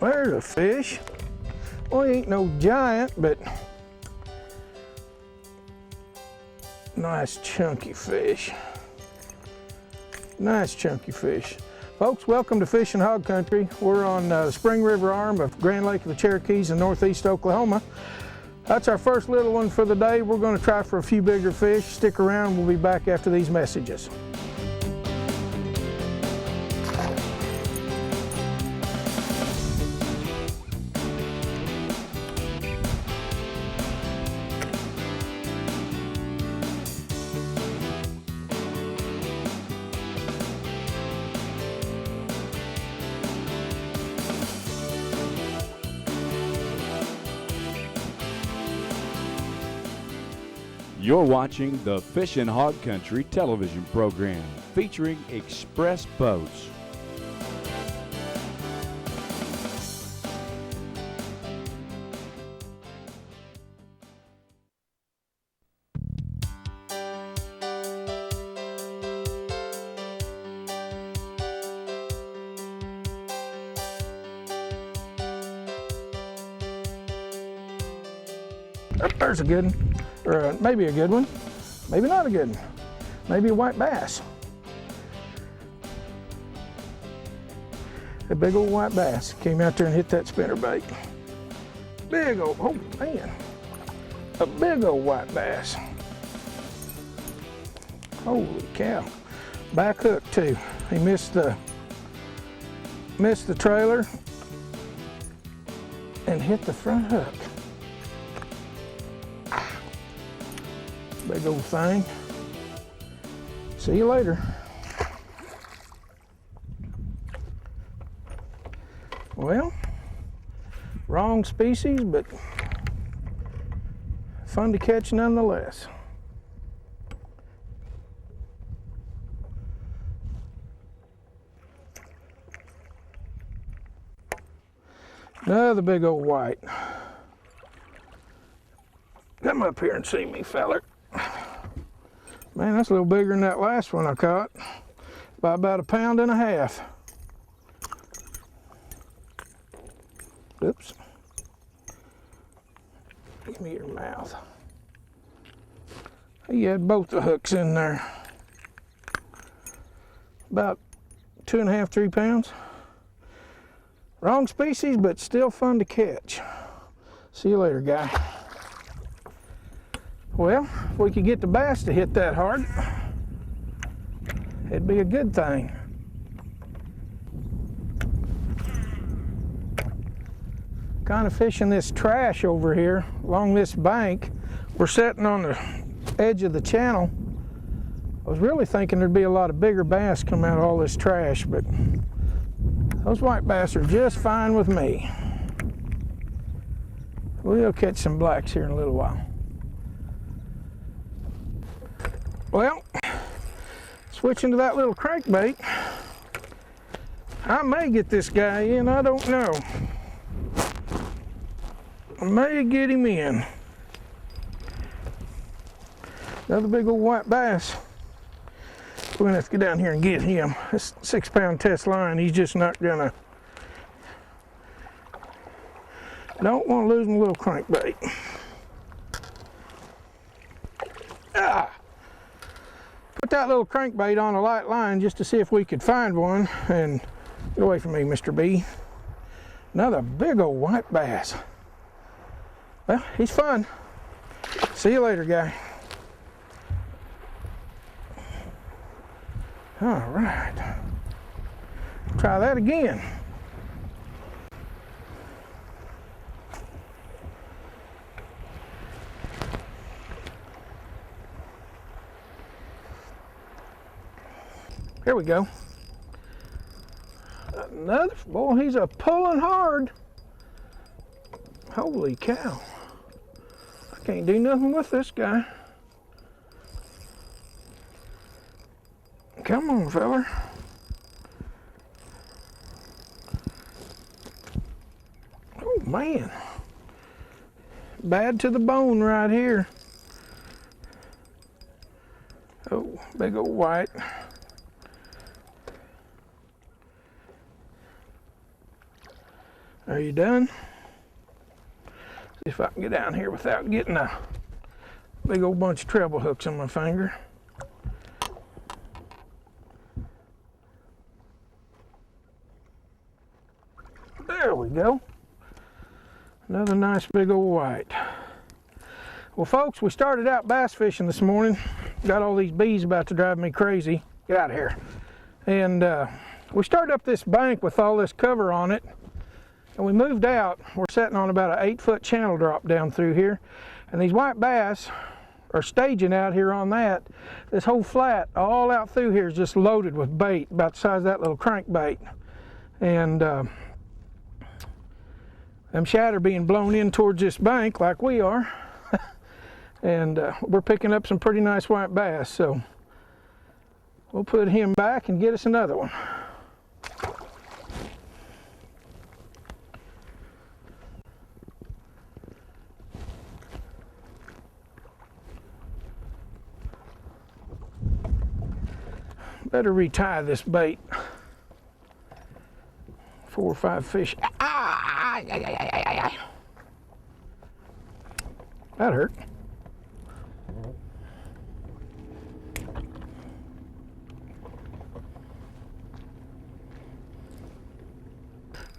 There's a fish. Well, he ain't no giant, but nice chunky fish. Nice chunky fish. Folks, welcome to Fishing Hog Country. We're on the Spring River arm of Grand Lake of the Cherokees in northeast Oklahoma. That's our first little one for the day. We're going to try for a few bigger fish. Stick around, we'll be back after these messages. You're watching the Fishing Hog Country television program featuring express boats. Oh, there's a good one. Or maybe a good one, maybe not a good one, maybe a white bass. A big old white bass came out there and hit that spinnerbait. Big old, oh man, a big old white bass. Holy cow, back hook too. He missed the trailer and hit the front hook. Big old thing. See you later. Well, wrong species, but fun to catch nonetheless. Another big old white. Come up here and see me, feller. Man, that's a little bigger than that last one I caught. By about 1.5 pounds. Oops. Give me your mouth. He had both the hooks in there. About 2.5, 3 pounds. Wrong species, but still fun to catch. See you later, guy. Well, if we could get the bass to hit that hard, it'd be a good thing. Kind of fishing this trash over here along this bank. We're sitting on the edge of the channel. I was really thinking there'd be a lot of bigger bass come out of all this trash, but those white bass are just fine with me. We'll catch some blacks here in a little while. Well, switching to that little crankbait, I may get this guy in, I don't know. I may get him in. Another big old white bass. We're gonna have to get down here and get him. This 6-pound test line, he's just not gonna. Don't want to lose my little crankbait. Ah! Put that little crankbait on a light line just to see if we could find one, and get away from me, Mr. B. Another big old white bass. Well, he's fun. See you later, guy. All right. Try that again. Here we go. Another, boy, he's a pulling hard. Holy cow. I can't do nothing with this guy. Come on, feller. Oh, man. Bad to the bone right here. Oh, big old white. Are you done? See if I can get down here without getting a big old bunch of treble hooks on my finger. There we go. Another nice big old white. Well, folks, we started out bass fishing this morning. Got all these bees about to drive me crazy. Get out of here. And we started up this bank with all this cover on it. And we moved out. We're sitting on about an 8-foot channel drop down through here. And these white bass are staging out here on that. This whole flat, all out through here is just loaded with bait, about the size of that little crankbait. And them shad are being blown in towards this bank like we are. And we're picking up some pretty nice white bass, so we'll put him back and get us another one. Better retie this bait. 4 or 5 fish. That hurt.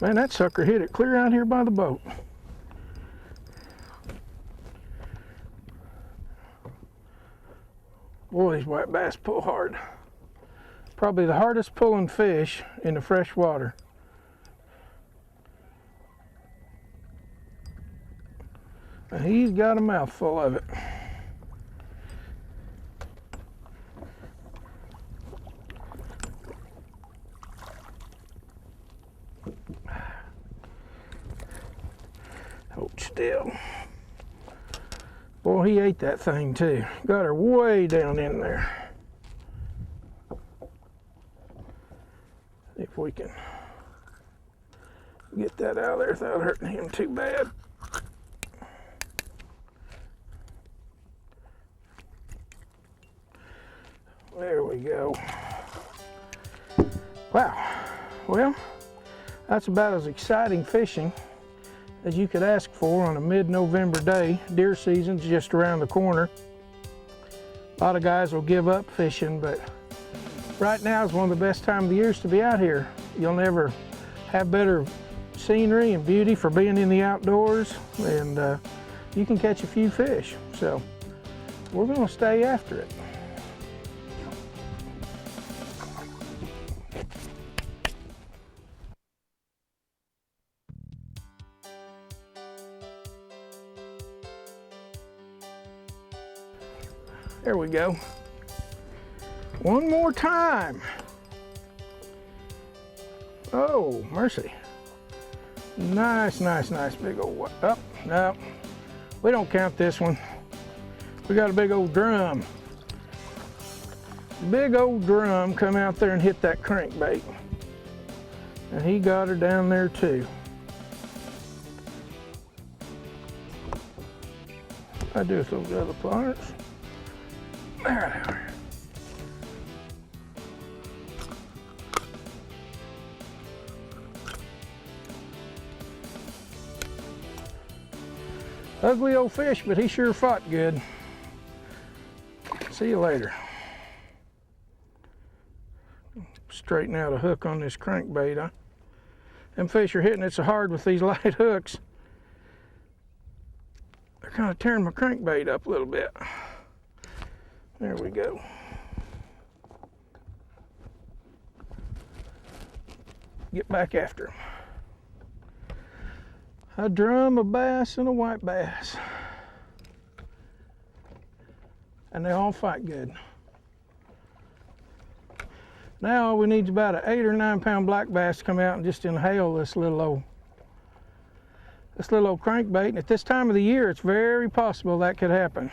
Man, that sucker hit it clear out here by the boat. Boy, these white bass pull hard. Probably the hardest pulling fish in the fresh water. And he's got a mouthful of it. Hold still. Boy, he ate that thing too. Got her way down in there. See if we can get that out of there without hurting him too bad. There we go. Wow. Well, that's about as exciting fishing as you could ask for on a mid-November day. Deer season's just around the corner. A lot of guys will give up fishing, but right now is one of the best time of the years to be out here. You'll never have better scenery and beauty for being in the outdoors, and you can catch a few fish. So we're going to stay after it. There we go. One more time. Oh, mercy. Nice, nice, nice big old one. Oh, no, we don't count this one. We got a big old drum. Big old drum come out there and hit that crankbait. And he got her down there too. I do with those other pliers. There they are. Ugly old fish, but he sure fought good. See you later. Straighten out a hook on this crankbait. Them fish are hitting it so hard with these light hooks. They're kind of tearing my crankbait up a little bit. There we go. Get back after him. A drum, a bass, and a white bass. And they all fight good. Now all we need is about an 8 or 9 pound black bass to come out and just inhale this little old crankbait. And at this time of the year, it's very possible that could happen.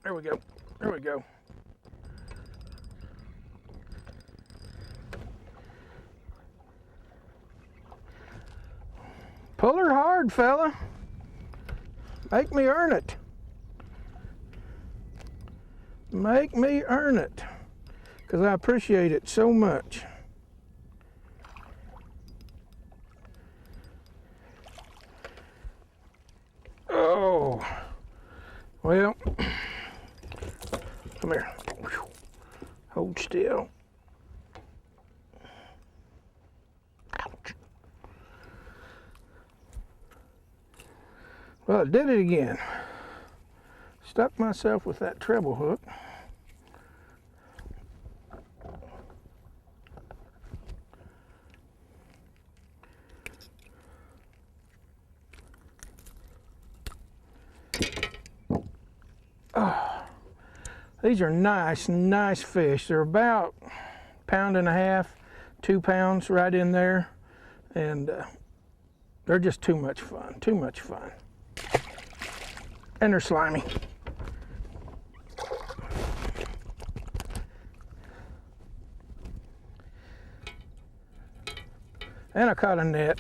There we go. There we go. Pull her hard, fella. Make me earn it. Make me earn it, because I appreciate it so much. Oh, well, come here. Hold still. Ouch. Well, I did it again. Stuck myself with that treble hook. Oh, these are nice fish. They're about a pound and a half, 2 pounds right in there. And they're just too much fun, And they're slimy. And I caught a net.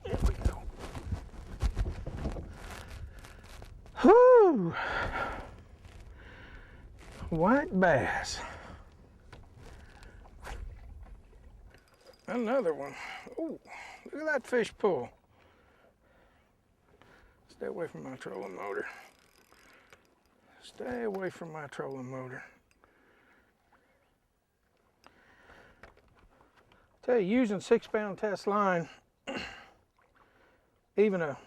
There we go. Whoo! White bass. Another one. Oh, look at that fish pull. Stay away from my trolling motor. Stay away from my trolling motor. Tell you, using 6-pound test line, even a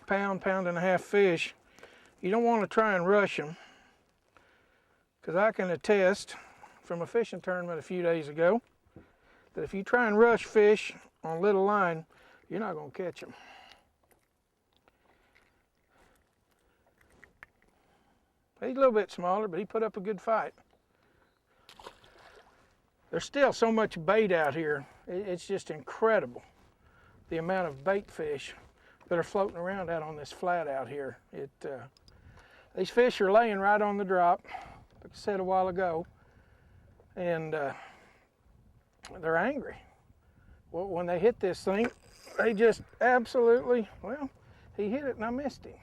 pound and a half fish, you don't want to try and rush them, because I can attest from a fishing tournament a few days ago that if you try and rush fish on little line, you're not going to catch them. He's a little bit smaller, but he put up a good fight. There's still so much bait out here. It's just incredible, the amount of bait fish that are floating around out on this flat out here. These fish are laying right on the drop, like I said a while ago, and they're angry. Well, when they hit this thing, they just absolutely, well, he hit it and I missed him.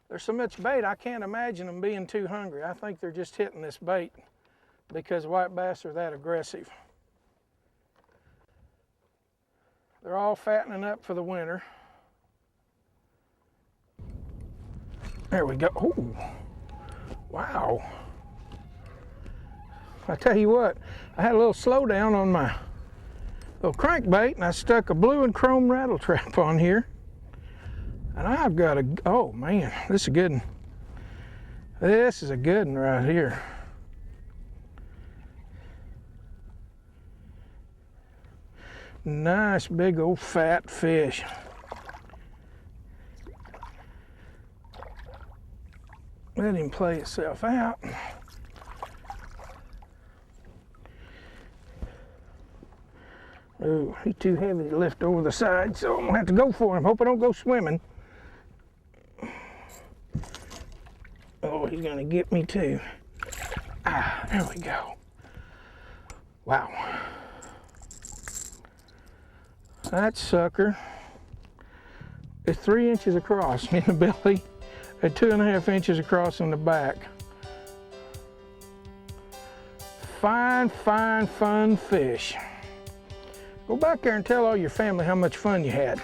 There's so much bait, I can't imagine them being too hungry. I think they're just hitting this bait because white bass are that aggressive. They're all fattening up for the winter. There we go. Oh, wow. I tell you what, I had a little slowdown on my little crankbait and I stuck a blue and chrome rattle trap on here. And I've got a, oh man, this is a good one. This is a good one right here. Nice big old fat fish. Let him play itself out. Oh, he's too heavy to lift over the side, so I'm gonna have to go for him. Hope I don't go swimming. Oh, he's gonna get me too. Ah, there we go. Wow. That sucker is 3 inches across in the belly and 2.5 inches across in the back. Fine, fun fish. Go back there and tell all your family how much fun you had.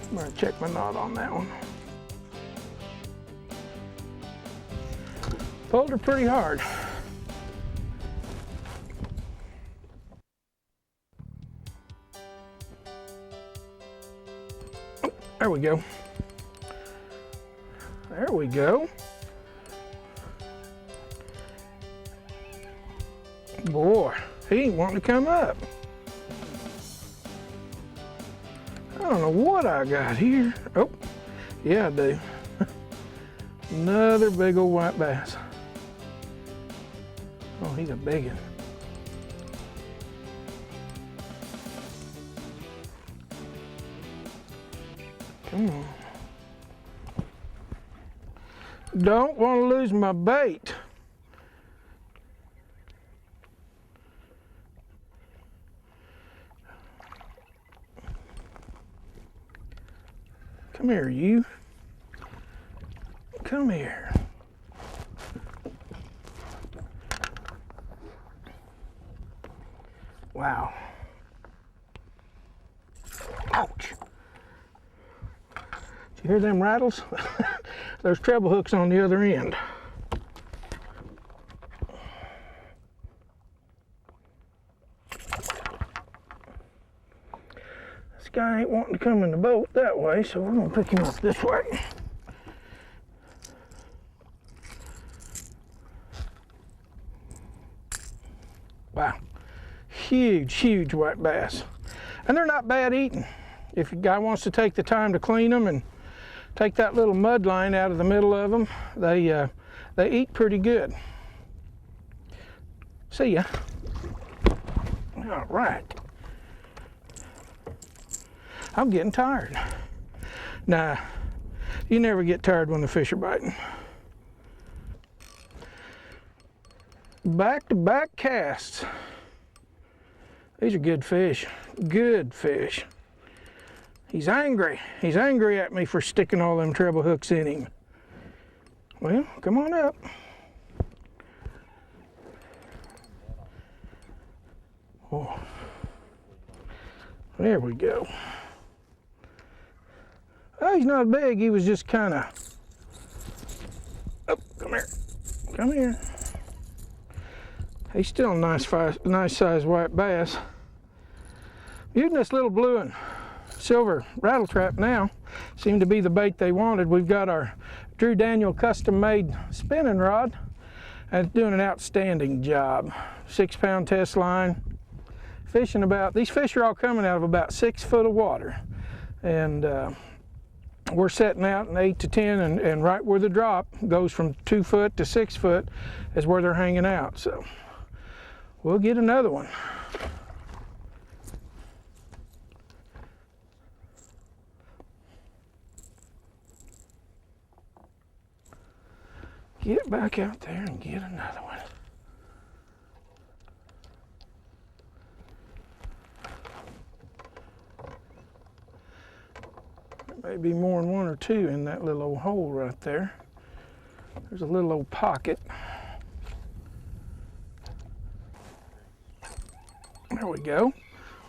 I'm gonna check my knot on that one. Pulled her pretty hard. Oh, there we go. There we go. Boy, he ain't wanting to come up. I don't know what I got here. Oh, yeah, I do. Another big old white bass. Oh, he's a big one. Come on. Don't want to lose my bait. Come here, you. Come here. Wow. Ouch. Did you hear them rattles? There's treble hooks on the other end. This guy ain't wanting to come in the boat that way, so we're gonna pick him up this way. Wow. Huge, huge white bass. And they're not bad eating. If a guy wants to take the time to clean them and take that little mud line out of the middle of them, they eat pretty good. See ya. All right. I'm getting tired. Nah, you never get tired when the fish are biting. Back-to-back casts. These are good fish. Good fish. He's angry. He's angry at me for sticking all them treble hooks in him. Well, come on up. Oh. There we go. Oh, he's not big. He was just kind of... Oh, come here. Come here. He's still a nice size white bass. Using this little blue and silver rattle trap now. Seemed to be the bait they wanted. We've got our Drew Daniel custom-made spinning rod, and it's doing an outstanding job. 6-pound test line. Fishing about, these fish are all coming out of about 6 foot of water. And we're setting out in 8 to 10, and right where the drop goes from 2 foot to 6 foot is where they're hanging out. So we'll get another one. Get back out there and get another one. There may be more than one or two in that little old hole right there. There's a little old pocket. There we go.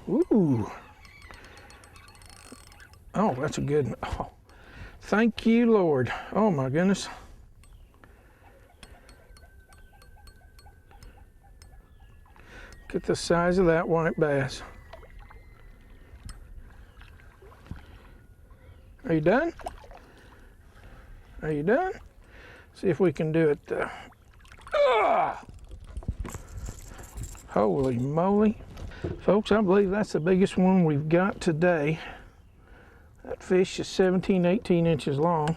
Ooh. Oh, that's a good one. Oh, thank you, Lord. Oh my goodness. Look at the size of that white bass. Are you done? Are you done? See if we can do it. Holy moly. Folks, I believe that's the biggest one we've got today. That fish is 17, 18 inches long.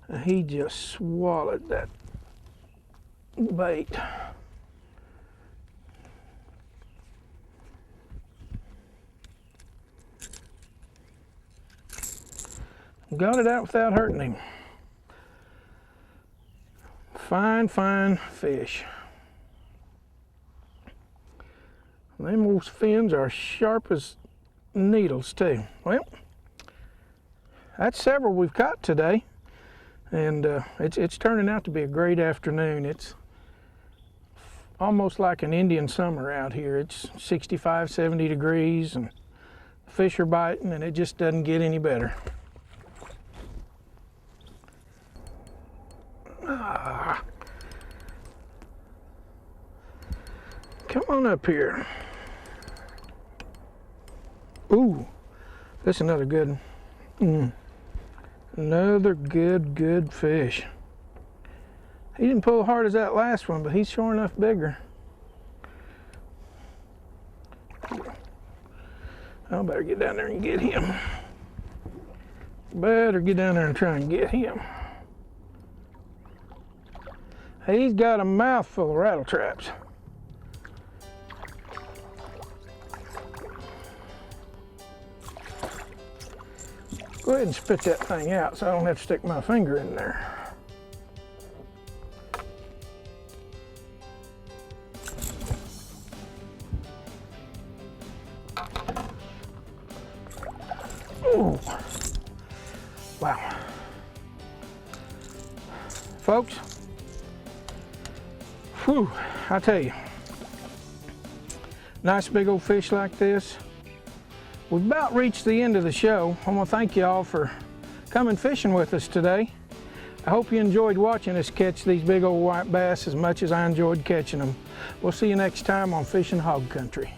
And he just swallowed that bait. Got it out without hurting him. Fine, fine fish. Them old fins are sharp as needles too. Well, that's several we've caught today, and it's turning out to be a great afternoon. It's almost like an Indian summer out here. It's 65, 70 degrees, and fish are biting, and it just doesn't get any better. Come on up here. Ooh, that's another good one. Another good fish. He didn't pull as hard as that last one, but he's sure enough bigger. I better get down there and get him. Better get down there and try and get him. He's got a mouthful of rattle traps. Go ahead and spit that thing out so I don't have to stick my finger in there. Ooh. Wow. Folks, whew, I tell you, nice big old fish like this. We've about reached the end of the show. I want to thank you all for coming fishing with us today. I hope you enjoyed watching us catch these big old white bass as much as I enjoyed catching them. We'll see you next time on Fishing Hog Country.